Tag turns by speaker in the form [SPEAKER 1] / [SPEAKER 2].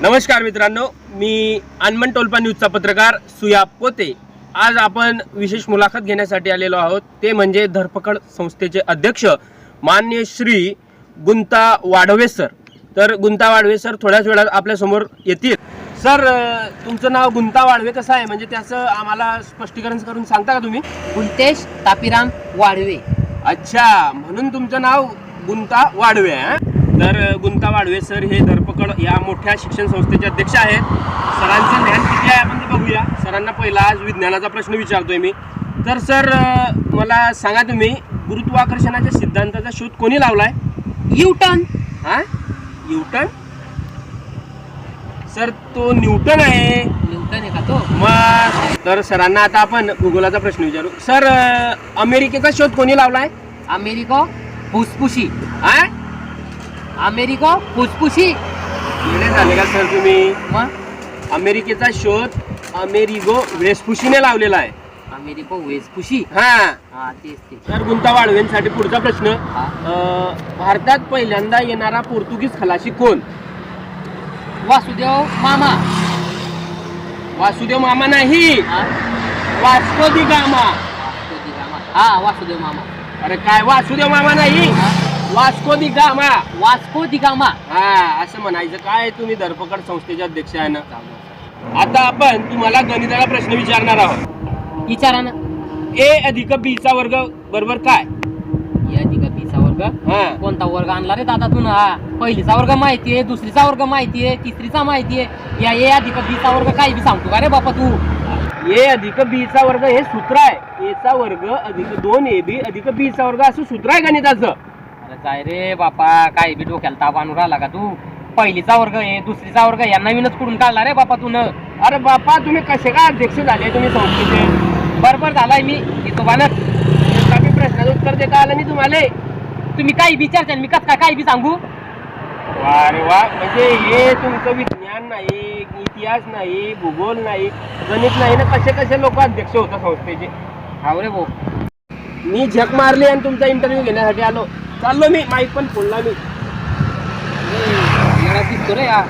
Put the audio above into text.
[SPEAKER 1] नमस्कार मित्रांनो, मी अनमन टोलपा न्यूजचा पत्रकार सुया पोते। आज आपण विशेष मुलाखत घेण्यासाठी आलेलो आहोत, ते म्हणजे धरपकड संस्थेचे अध्यक्ष माननीय श्री गुंता वाढवे सर। तर गुंता वाढवे सर थोड्याच वेळात आपल्या समोर येतील। सर, तुमचं नाव गुंता वाढवे कसं आहे, म्हणजे त्याचं आम्हाला स्पष्टीकरण करून सांगता का तुम्ही?
[SPEAKER 2] गुंतेश तापीराम वाढवे।
[SPEAKER 1] अच्छा, म्हणून तुमचं नाव गुंता वाढवे आहे। तर गुंता वाढवे सर हे धरपकड या मोठ्या शिक्षण संस्थेचे अध्यक्ष आहेत। सरांचं ज्ञान किती आहे आपण ते बघूया। सरांना पहिला आज विज्ञानाचा प्रश्न विचारतोय मी। तर सर, मला सांगा तुम्ही, गुरुत्वाकर्षणाच्या सिद्धांताचा शोध कोणी लावलाय?
[SPEAKER 2] न्यूटन।
[SPEAKER 1] हा, न्यूटन? सर, तो न्यूटन आहे।
[SPEAKER 2] न्यूटन आहे का तो?
[SPEAKER 1] मग तर सरांना आता आपण भूगोलाचा प्रश्न विचारू। सर, अमेरिकेचा शोध कोणी लावलाय?
[SPEAKER 2] अमेरिका फुसफुशी।
[SPEAKER 1] हा,
[SPEAKER 2] अमेरिका फुसफुशी।
[SPEAKER 1] येणे झाले का सर तुम्ही?
[SPEAKER 2] मग
[SPEAKER 1] अमेरिकेचा शोध अमेरिगो वेस्पुशीने लावलेला आहे।
[SPEAKER 2] अमेरिका वेस्पुशी।
[SPEAKER 1] हा,
[SPEAKER 2] हा, तेच ते।
[SPEAKER 1] तर गुंता वाढवेंसाठी पुढचा प्रश्न,
[SPEAKER 2] हा.
[SPEAKER 1] भारतात पहिल्यांदा येणारा पोर्तुगीज खलाशी कोण?
[SPEAKER 2] वासुदेव मामा।
[SPEAKER 1] वासुदेव मामा नाही,
[SPEAKER 2] हा?
[SPEAKER 1] वास्को दी गामा।
[SPEAKER 2] वासुदेव मामा। हा, वासुदेव मामा।
[SPEAKER 1] अरे काय, वासुदेव मामा नाही,
[SPEAKER 2] हा?
[SPEAKER 1] वास्को दी गामा।
[SPEAKER 2] वास्को दी गामा।
[SPEAKER 1] हा, असं म्हणायचं काय? तुम्ही धरपकड संस्थेचे अध्यक्ष आहे ना। आता आपण तुम्हाला गणिताचा प्रश्न विचारणार आहोत।
[SPEAKER 2] विचारा ना।
[SPEAKER 1] ए अधिक बी चा वर्ग बरोबर काय?
[SPEAKER 2] या अधिका बीचा वर्ग।
[SPEAKER 1] हा,
[SPEAKER 2] कोणता वर्ग आणला रे दादा तू ना? पहिलीचा वर्ग माहितीये, दुसरीचा वर्ग माहितीये, तिसरीचा माहितीये। या ए अधिक बीचा वर्ग काही बी सांगतो का रे बापा तू?
[SPEAKER 1] ए अधिक बी चा वर्ग हे सूत्र आहे। ए चा वर्ग अधिक 2ab अधिक बी चा वर्ग असं सूत्र आहे गणिताचं।
[SPEAKER 2] अरे जाय रे बापा, काही बी डोक्याला ताप आणून राहिला का तू? पहिलीचा वर्ग आहे, दुसरीचा वर्ग या नवीनच कुठून काढला रे बापा तू न?
[SPEAKER 1] अरे बापा, तुम्ही कसे काय अध्यक्ष झाले तुम्ही संस्थेचे?
[SPEAKER 2] बरोबर झालाय मी येतो बानत।
[SPEAKER 1] कमी प्रश्नाचं उत्तर देता आलं नाही तुम्हाला?
[SPEAKER 2] तुम्ही काही विचारता मी कस काय काही बी सांगू?
[SPEAKER 1] वा रे वा, म्हणजे हे तुमचं विज्ञान नाही, इतिहास नाही, भूगोल नाही, गणित नाही ना, कसे कसे लोक अध्यक्ष होतात संस्थेचे?
[SPEAKER 2] हाव रे भाऊ।
[SPEAKER 1] मी झक मारली आणि तुमचा इंटरव्ह्यू घेण्यासाठी आलो। चाललो मी, माईक पण फोडला मी।
[SPEAKER 2] दिसतो रे या